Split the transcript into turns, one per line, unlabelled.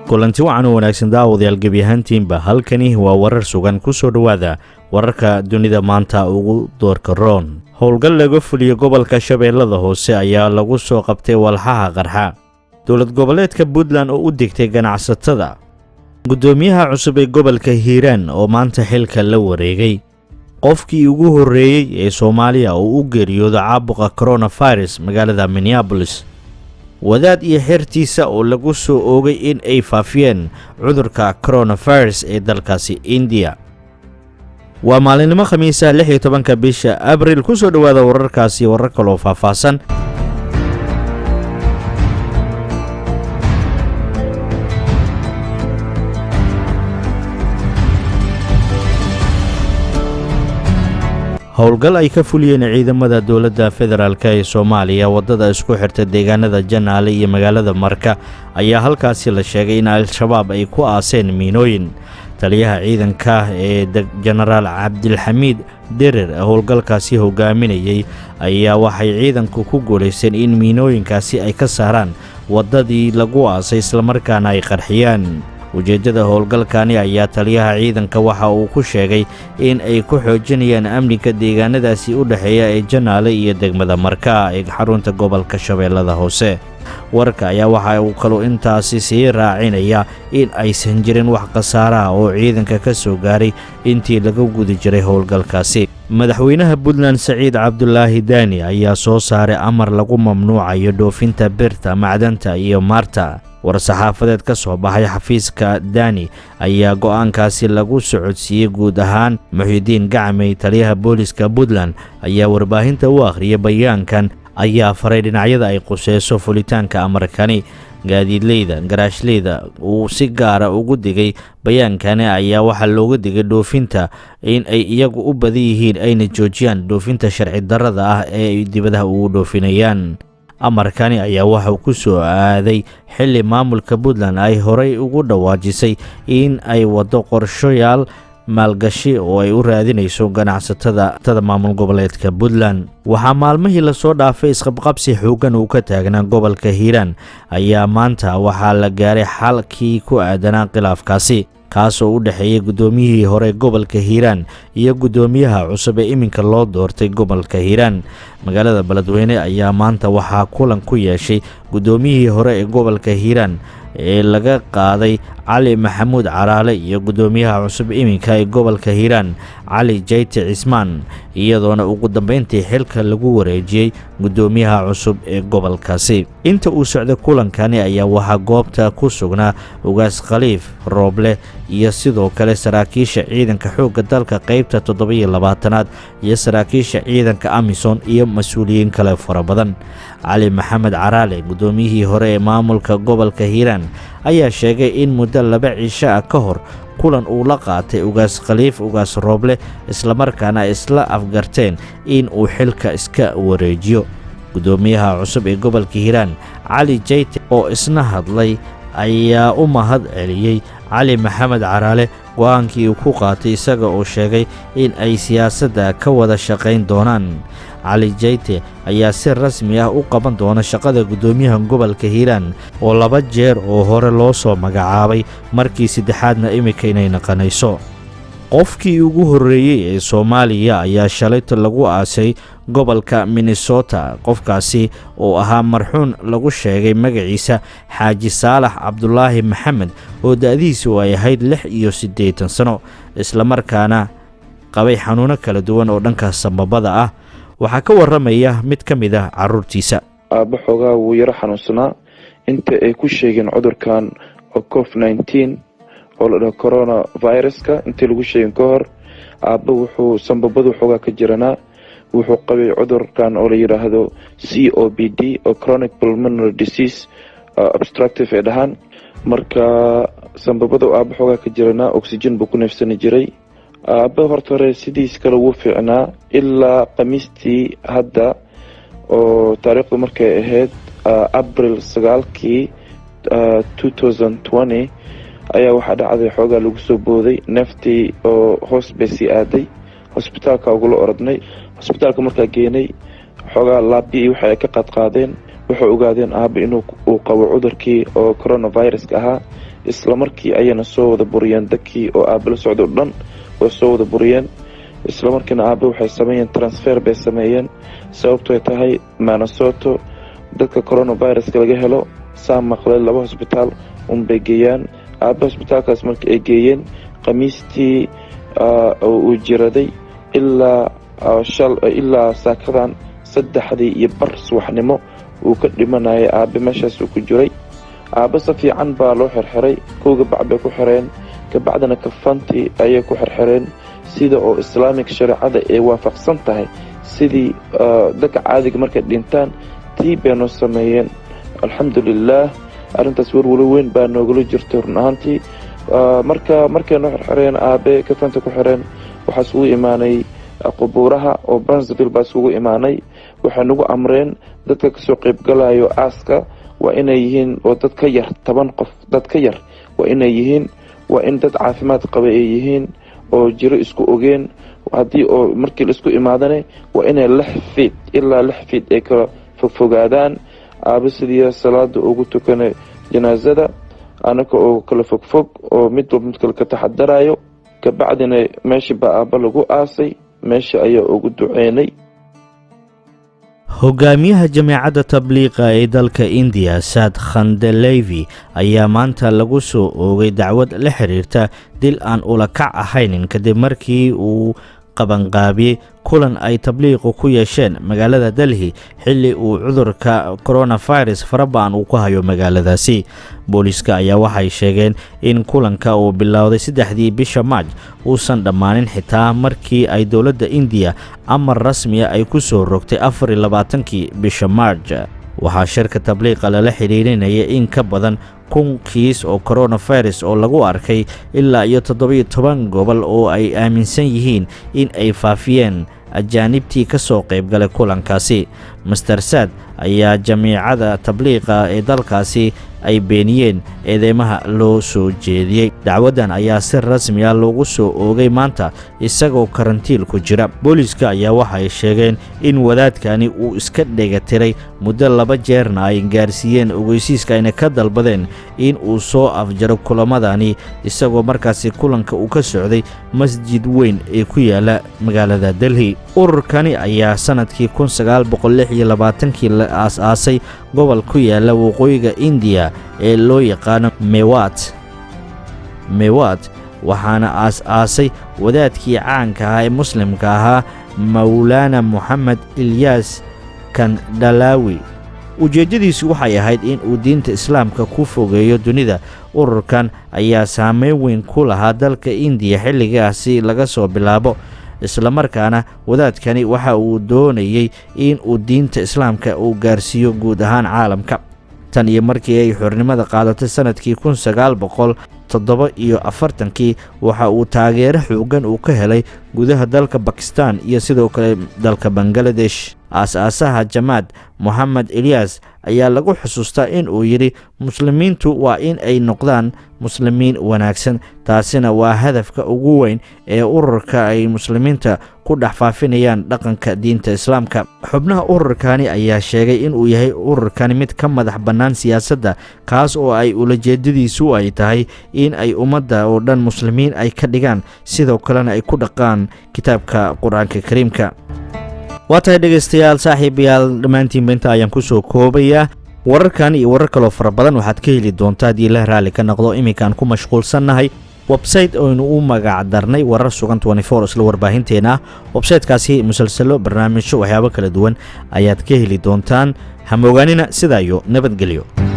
kulanti wacan wanaagsan daawadayaal gebi ahaantiinba halkani waa warar sugan ku soo dhawaada wararka dunida maanta ugu doorka roon. Howlgal laga fuliyo gobolka Shabeellada Hoose ayaa lagu soo qabtay walxaha qarxa. Dowlad goboleedka Puntland oo u digtay ganacsatada. Gudoomiyaha cusub ee gobolka Hiiraan oo maanta xilka la wareegay. Qofkii ugu horeeyay ee Soomaaliya oo u geeriyooday caabuqa coronavirus magaalada Minneapolis. wadaad iyo xirtiisa oo lagu soo oogay in ay faafiyeen cudurka coronavirus ee dalkaasi India. waa maalinimo khamiisa 16 bisha Abriil ku soo dhawaada wararkaasi warar kale oo faahfaahsan. howlgal ay ka fuliyeen ciidamada dawladda federaalka ee Soomaaliya wadada isku xirta deegaanada Janaale iyo magaalada Marka ayaa halkaasi la sheegay in al-shabaab ay ku aaseen miinooyin. taliyaha ciidanka ee Generaal Cabdilxamiid Derer howlgalkaasi hogaaminayay ayaa waxay ciidanku ku guuleysteen in miinooyinkaasi ay ka saaraan wadadii lagu aasay isla markaana ay qarxiyaan. ujeedada howlgalkani ayaa taliyaha ciidanka waxa uu ku sheegay in ay ku xoojinayaan amniga deegaanadaasi u dhaxeeya ee Janaale iyo degmada Marka ee xarunta gobolka Shabeellada Hoose. warka ayaa waxa uu kaloo intaasi sii raacinaya in aysan jirin wax khasaare ah oo ciidanka ka soo gaaray intii lagu guda jiray howlgalkaasi. madaxweynaha Puntland Saciid Cabdulaahi Daani ayaa soo saaray amar lagu mamnuucayo dhoofinta birta, macdanta iyo maarta. war-saxaafadeed ka soo baxay xafiiska Daani ayaa go'aankaasi lagu socodsiiyay guud ahaan. Muxidiin Gacmay, taliyaha booliska Puntland, ayaa warbaahinta u akhriyay bayaankan ayaa faray dhinacyada ay quseyso fulitaanka amarkani. gaadiidleyda garaashleyda uu si gaara ugu digay bayaankani ayaa waxaa looga digay dhoofinta in ay iyagu u badan yihiin ayna joojiyaan dhoofinta sharci darrada ah ee ay dibadaha ugu dhoofinayaan. amarkani ayaa waxa uu ku soo aaday xilli maamulka Puntland ay horay ugu dhawaajisay in ay wado qorshayaal maalgashi oo ay u raadinayso ganacsatada maamul goboleedka Puntland. waxaa maalmihii la soo dhaafay isqabqabsi xoogan uu ka taagnaa gobolka Hiiraan ayaa maanta waxaa la gaaray xalkii ku aadanaa khilaafkaasi kaasoo u dhaxeeyay gudoomiyihii hore gobolka Hiiraan iyo gudoomiyaha cusub ee iminka loo doortay gobolka Hiiraan. magaalada Beledweyne ayaa maanta waxaa kulan ku yeeshay gudoomiyihii hore ee gobolka Hiiraan ee laga qaaday Cali Maxamuud Caraale iyo gudoomiyaha cusub iminka ee gobolka Hiiraan Cali Jayte Cismaan, iyadoona ugu dambeyntii xilka lagu wareejiyay gudoomiyaha cusub ee gobolkaasi. inta uu socday kulankani ayaa waxaa goobta ku sugnaa Ugaas Khaliif Rooble iyo sidoo kale saraakiisha ciidanka xoogga dalka qaybta 17aad iyo saraakiisha ciidanka Amisom iyo mas'uuliyiin kale fara badan. Cali Maxamed Caraale, gudoomiyihii hore ee maamulka gobolka Hiiraan, ayaa sheegay in muddo 2 cisho ah ka hor kulan uu la qaatay Ugaas Khaliif Ugaas Rooble isla markaana isla afgarteen in uu xilka iska wareejiyo. gudoomiyaha cusub ee gobolka Hiiraan Cali Jayte oo isna hadlay ayaa u mahad celiyay Cali Maxamed Caraale go'aankii uu ku qaatay isaga oo sheegay in ay siyaasadda ka wada shaqayn doonaan. Cali Jayte ayaa si rasmi ah u qaban doona shaqada gudoomiyaha gobolka Hiiraan oo 2 jeer oo hore loo soo magacaabay markii saddexaadna imika inay naqanayso. qofkii ugu horeeyay ee Soomaaliya ayaa shalayto lagu aasay gobolka Minnesota. qofkaasi oo ahaa marxuun lagu sheegay magaciisa Xaaji Saalax Cabdulaahi Maxamed oo da'diisu ay ahayd 86 sano isla markaana qabay xanuuno kala duwan oo dhanka sababada ah. waxaa ka waramaya mid ka mid ah carruurtiisa.
aabba xoogaa wuu yara xanuunsanaa inta ay ku sheegeen cudurkan COVID-19 oo la dhaho coronaviruska. intii lagu sheegin ka hor aabba wuxuu sanbabadu xoogaa ka jiranaa, wuxuu qabay cudurkan oo la yidhaahdo COPD oo chronic pulmonary disease obstructive ee dhahaan. marka sanbabada aabba xoogaa ka jiranaa, oxygen buu ku neefsani jiray. aabba horta hore sidiis kale wuu fiicnaa ilaa khamiistii hadda oo taariikhdu markay ahayd Abriil 9 2020 ayaa waxaa dhacday xoogaa lagu soo booday neeftii oo hoos bay sii aaday. hosbitaalka ugula orodnay, hosbitaalka markaa geenay xoogaa laabi waxay ka qaadqaadeen waxay ogaadeen aabba inuu qabo cudurkii oo coronavirus ahaa isla markii ayayna soo wada buriyeen dadkii oo aabbe la socda o dhan way soo wada buriyeen. isla markiina aabbe waxay sameeyeen transfer bay sameeyeen, sababtoy tahay Minnesota dadka coronaviruska laga helo saa maqlay 2 hosbitaal unbay geeyaan. aabbe hosbitaalkaas markii ay geeyeen khamiistii uu jiraday ilaa saakadan 3:00 subaxnimo uu ka dhimanayay aabbe meeshaas uu ku jiray. aabbe si fiican baa loo xirxiray, kowga bacbay ku xireen, kabacdina kafantii ayay ku xirxireen sida oo islaamic shareecada ay waafaqsan tahay, sidii dadka caadiga markay dhintaan tii baynu sameeyeen. alxamdulilaah arrintaas warwalo weyn baa noogula jirtay run ahaantii. markaynu xirxireen aabbe kafanta ku xireen waxaa isugu imaanay qubuuraha oo Brownsville baa isugu imaanay. waxay nagu amreen dadka kasoo qaybgalayo aaska waa inay yihiin oo dad ka yar 10 qof, dad ka yar waa inay yihiin, waa in dad caafimaad qaba ay yihiin oo jiro isku ogeen. haddii oo markii la isku imaadane waa inay 6 feet ilaa 6 feet ay kala fogfogaadaan. aabbe sidii salaada ugu tukanay janaasada anaka oo kala fogfog oo mid walba mid kale ka taxadarayo. kabacdina meeshii baa aabbe lagu aasay, meesha ayaa ugu duceynay.
hogaamiyaha jameecadda tabliiqa ee dalka India Saad Khandalavi ayaa maanta lagu soo oogay dacwad la xiriirta dil aan ula kac ahayn kadib markii uu qabanqaabiyey kulan ay tabliiqu ku yeesheen magaalada Delhi xilli uu cudurka coronavirus farabaan uu ku hayo magaaladaasi. booliska ayaa waxay sheegeen in kulanka uu bilowday 3 bisha Maaj uusan dhammaanin xitaa markii ay dowladda India amar rasmi ah ay ku soo rogtay 24 bisha Maaj. waxaa shirka tabliiqa lala xiriirinaya in ka badan 1,000 kiis oo coronavirus oo lagu arkay ilaa iyo 17 gobol oo ay aaminsan yihiin in ay faafiyeen ajaanibtii ka soo qaybgalay kulankaasi. Mr. Saad ayaa jamiicada tabliiqa ee dalkaasi ay beeniyeen eedeymaha loo soo jeediyey. dacwadan ayaa si rasmi ah loogu soo oogay maanta isagoo karantiil ku jira. booliska ayaa waxay sheegeen in wadaadkani uu iska dhegatiray muddo 2 jeerna ay gaarsiiyeen ogeysiiska ayna ka dalbadeen in uu soo afjaro kulamadani isagoo markaasi kulanka uu ka socday masjid weyn ee ku yaala magaalada Delhi. ururkani ayaa sanadkii 1926 la aasaasay gobol ku yaala waqooyiga India ee loo yaqaan Mewat waxaana aasaasay wadaadkii caanka ah ee muslimka ahaa Maulana Muhammad Ilyas Kandalawi. ujeedadiisu waxay ahayd in uu diinta islaamka ku fogeeyo dunida. ururkan ayaa saameyn weyn ku lahaa dalka India xilligaasi laga soo bilaabo, isla markaana wadaadkani waxa uu doonayay in uu diinta islaamka uu gaarsiiyo guud ahaan caalamka. tan iyo markii ay xornimada qaadatay sanadkii 1947 waxa uu taageero xoogan uu ka helay gudaha dalka Pakistan iyo sidoo kale dalka Bangladesh. aasaasaha Jamaad Muhammad Ilyas ayaa lagu xusuustaa in uu yiri muslimiintu waa in ay noqdaan muslimiin wanaagsan. taasina waa hadafka ugu weyn ee ururka ay muslimiinta ku dhaxfaafinayaan dhaqanka diinta islaamka. xubnaha ururkani ayaa sheegay in uu yahay ururkani mid ka madax bannaan siyaasadda, kaas oo ay ulajeedadiisu ay tahay in ay ummadda oo dhan muslimiin ay ka dhigaan, sidoo kalena ay ku dhaqaan kitaabka Qur'aanka Kariimka. waa tahay dhegaystayaal saaxiibayaal dhammaantiinba inta ayaan ku soo koobayaa. wararkan iyo warar kaloo fara badan waxaad ka heli doontaa haddii la raalli ka noqdo. iminkaan ku mashquulsannahay website oynu u magac darnay warar sugan 24 isla warbaahinteena ah. websitekaasi musalsalo, barnaamijyo, waxyaabo kala duwan ayaad ka heli doontaan. ha moogaanina sidaa iyo nabadgelyo.